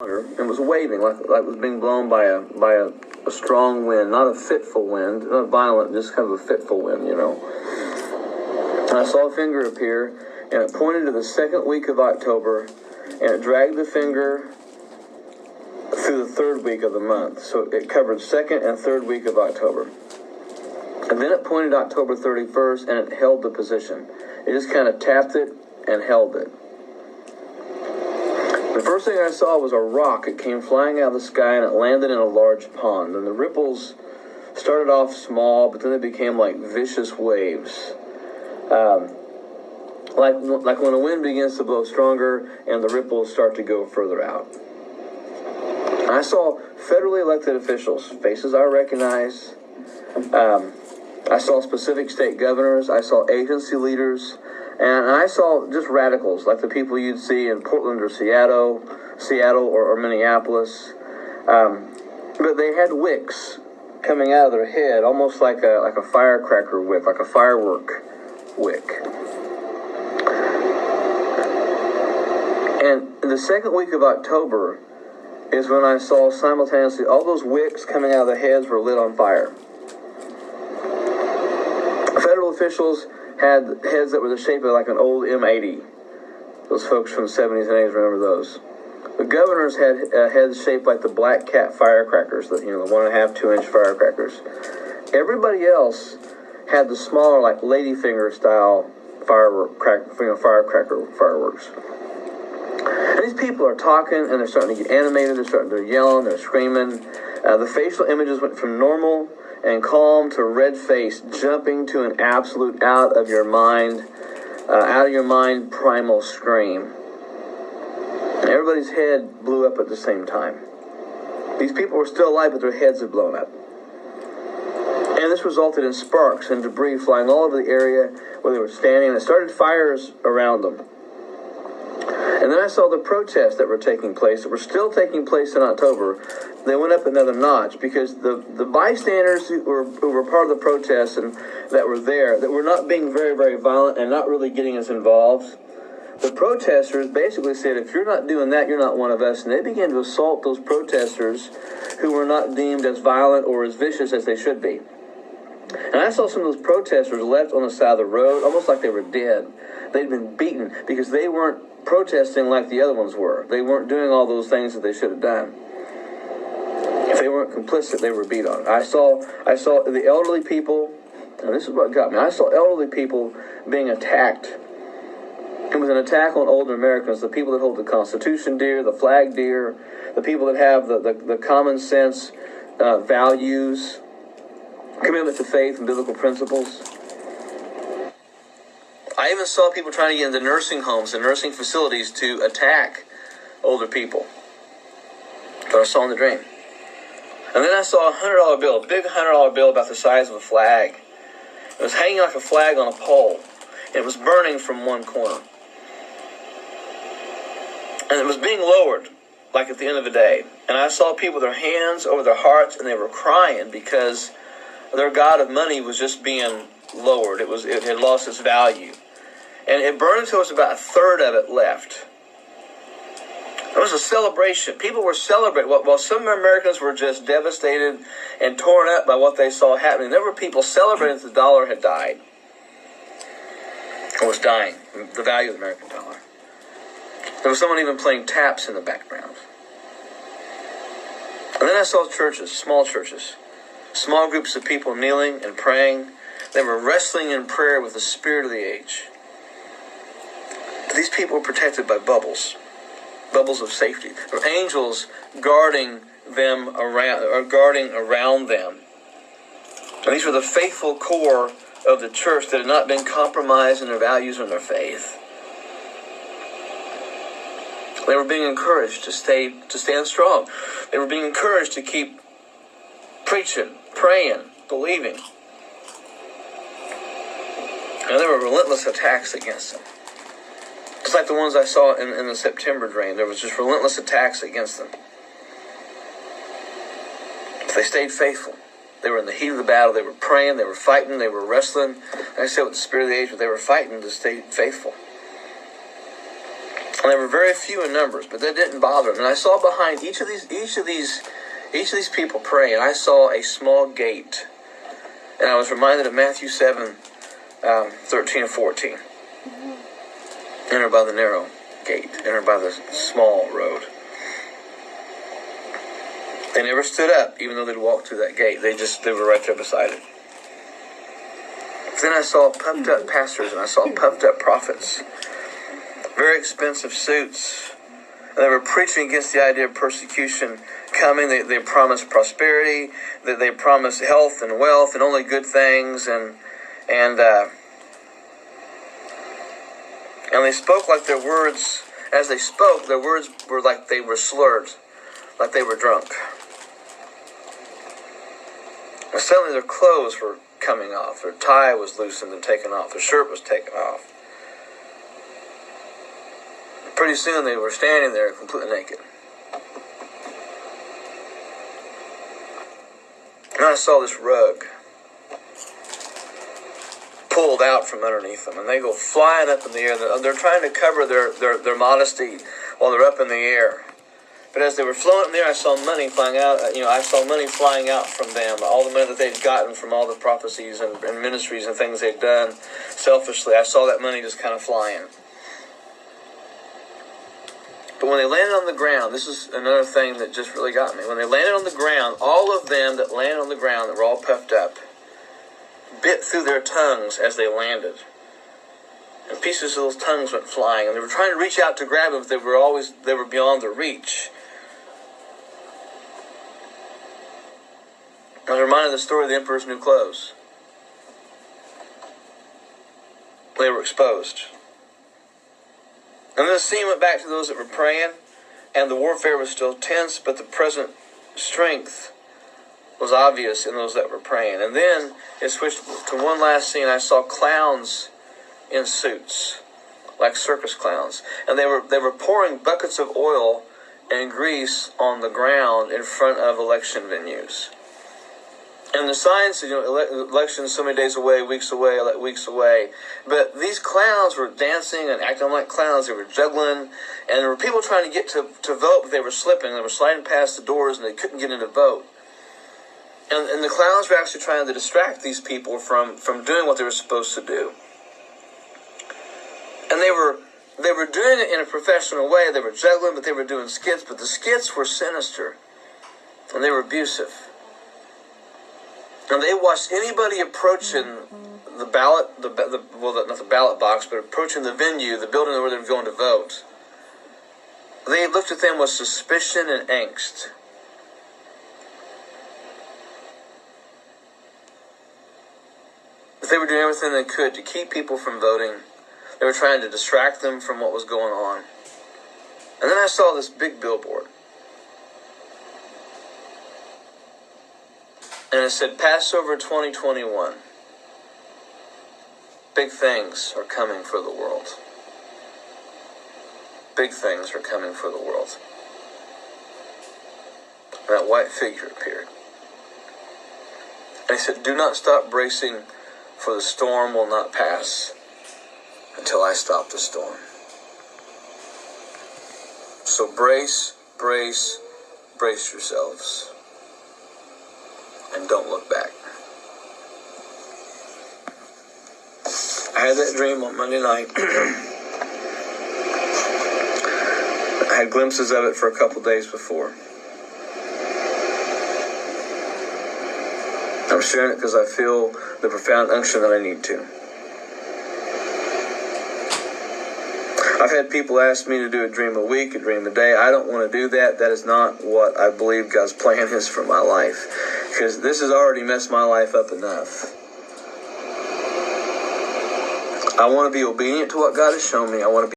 and was waving like it was being blown by a strong wind, not a fitful wind, not violent, just kind of a fitful wind, And I saw a finger appear, and it pointed to the second week of October, and it dragged the finger through the third week of the month. So it covered second and third week of October. And then it pointed October 31st, and it held the position. It just kind of tapped it and held it. The first thing I saw was a rock. It came flying out of the sky, and it landed in a large pond. And the ripples started off small, but then they became like vicious waves. Like when a wind begins to blow stronger and the ripples start to go further out. I saw federally elected officials, faces I recognize. I saw specific state governors. I saw agency leaders. And I saw just radicals, like the people you'd see in Portland or Seattle or Minneapolis. But they had wicks coming out of their head, almost like a firecracker wick, like a firework wick. And the second week of October is when I saw simultaneously all those wicks coming out of their heads were lit on fire. Federal officials had heads that were the shape of like an old M80. Those folks from the 70s and 80s remember those. The governors had heads shaped like the Black Cat firecrackers, the 1.5, 2-inch firecrackers. Everybody else had the smaller, like ladyfinger style firecracker fireworks. And these people are talking, and they're starting to get animated. They're yelling, they're screaming. The facial images went from normal and calm to red face, jumping to an absolute out of your mind primal scream. And everybody's head blew up at the same time. These people were still alive, but their heads had blown up. And this resulted in sparks and debris flying all over the area where they were standing, and it started fires around them. And then I saw the protests that were taking place, that were still taking place in October. They went up another notch because the bystanders who were part of the protests and that were there, that were not being very, very violent and not really getting us involved, the protesters basically said, if you're not doing that, you're not one of us. And they began to assault those protesters who were not deemed as violent or as vicious as they should be. And I saw some of those protesters left on the side of the road, almost like they were dead. They'd been beaten because they weren't protesting like the other ones were. They weren't doing all those things that they should have done. If they weren't complicit, they were beat on. I saw the elderly people, and this is what got me. I saw elderly people being attacked. It was an attack on older Americans, the people that hold the Constitution dear, the flag dear, the people that have the common sense values, commitment to faith and biblical principles. I even saw people trying to get into nursing homes and nursing facilities to attack older people. That I saw in the dream. And then I saw a $100 bill, a big $100 bill about the size of a flag. It was hanging like a flag on a pole. It was burning from one corner. And it was being lowered, like at the end of the day. And I saw people with their hands over their hearts, and they were crying because their god of money was just being lowered. It had lost its value. And it burned until there was about a third of it left. It was a celebration. People were celebrating. While some Americans were just devastated and torn up by what they saw happening, there were people celebrating that the dollar had died. Or was dying. The value of the American dollar. There was someone even playing taps in the background. And then I saw churches, small groups of people kneeling and praying. They were wrestling in prayer with the spirit of the age. These people were protected by bubbles of safety. There were angels guarding around them. And these were the faithful core of the church that had not been compromised in their values and their faith. They were being encouraged to stand strong. They were being encouraged to keep preaching, praying, believing. And there were relentless attacks against them. Just like the ones I saw in the September dream. There was just relentless attacks against them. But they stayed faithful. They were in the heat of the battle. They were praying. They were fighting. They were wrestling. Like I said, with the spirit of the age, but they were fighting to stay faithful. And And they were very few in numbers, but that didn't bother them. And I saw behind each of these people praying, I saw a small gate. And I was reminded of Matthew 7, 13 and 14. Enter by the narrow gate. Enter by the small road. They never stood up, even though they'd walked through that gate. They were right there beside it. Then I saw puffed up pastors and I saw puffed up prophets. Very expensive suits. And they were preaching against the idea of persecution coming. They promised prosperity. They promised health and wealth and only good things. And they spoke like their words, as they spoke, their words were like they were slurred, like they were drunk. And suddenly their clothes were coming off. Their tie was loosened and taken off. Their shirt was taken off. Pretty soon they were standing there completely naked. And I saw this rug pulled out from underneath them, and they go flying up in the air. They're trying to cover their modesty while they're up in the air. But as they were floating in the air, I saw money flying out. I saw money flying out from them. All the money that they'd gotten from all the prophecies and ministries and things they'd done selfishly. I saw that money just kind of flying. But when they landed on the ground, this is another thing that just really got me. When they landed on the ground, all of them that landed on the ground that were all puffed up bit through their tongues as they landed. And pieces of those tongues went flying. And they were trying to reach out to grab them, but they were beyond their reach. I was reminded of the story of the Emperor's New Clothes. They were exposed. And then the scene went back to those that were praying, and the warfare was still tense, but the present strength was obvious in those that were praying. And then it switched to one last scene. I saw clowns in suits, like circus clowns. And they were pouring buckets of oil and grease on the ground in front of election venues. And the signs said, elections so many days away, weeks away, weeks away. But these clowns were dancing and acting like clowns. They were juggling. And there were people trying to get to vote, but they were slipping. They were sliding past the doors, and they couldn't get in to vote. And the clowns were actually trying to distract these people from doing what they were supposed to do. And they were doing it in a professional way. They were juggling, but they were doing skits. But the skits were sinister, and they were abusive. And they watched anybody approaching the ballot, not the ballot box, but approaching the venue, the building where they were going to vote. They looked at them with suspicion and angst. But they were doing everything they could to keep people from voting. They were trying to distract them from what was going on. And then I saw this big billboard. And it said, Passover 2021. Big things are coming for the world. Big things are coming for the world. And that white figure appeared. And he said, do not stop bracing, for the storm will not pass until I stop the storm. So brace yourselves. And don't look back. I had that dream on Monday night. I had glimpses of it for a couple days before. I'm sharing it because I feel the profound unction that I need to. I've had people ask me to do a dream a week, a dream a day. I don't want to do that. That is not what I believe God's plan is for my life. Because this has already messed my life up enough. I want to be obedient to what God has shown me. I want to be